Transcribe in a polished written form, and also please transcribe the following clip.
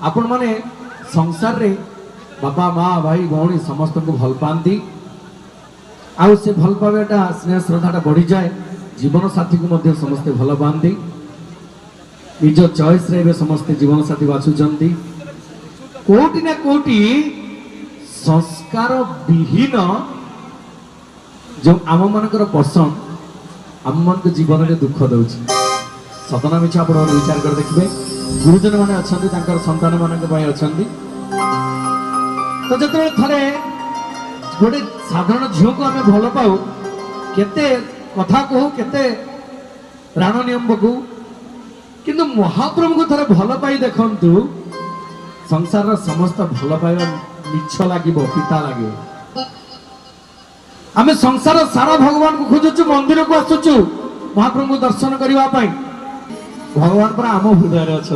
आपण माने संसार रे बापा माँ भाई भौणी समस्त को भल पाती आउ से भल पावाटा स्नेह श्रद्धाटा बढ़ी जाए जीवन साथी को मध्य समस्ते भल पाती निज चॉइस रे समस्ते जीवन साथी बाछुचंती कोटि ना कोटि संस्कार विहीन जो आम मानकर पसंद आम मान जीवन में दुख दौर सतना मिछ आप विचार कर देखिए गुरुजन मैंने अच्छा संतान मान अच्छा तो जो थे गोटे साधारण झील को आम भल पाऊ केते कथा कहू केते प्राण नियम पकू किंतु महाप्रभु को थे भल पाई देखु संसार समस्त भल पाइबा मिछ लगे पिता लगे आम संसार सारा भगवान को खोजुचु मंदिर को आसुचु महाप्रभु दर्शन करने भगवान पर आम हृदय अच्छा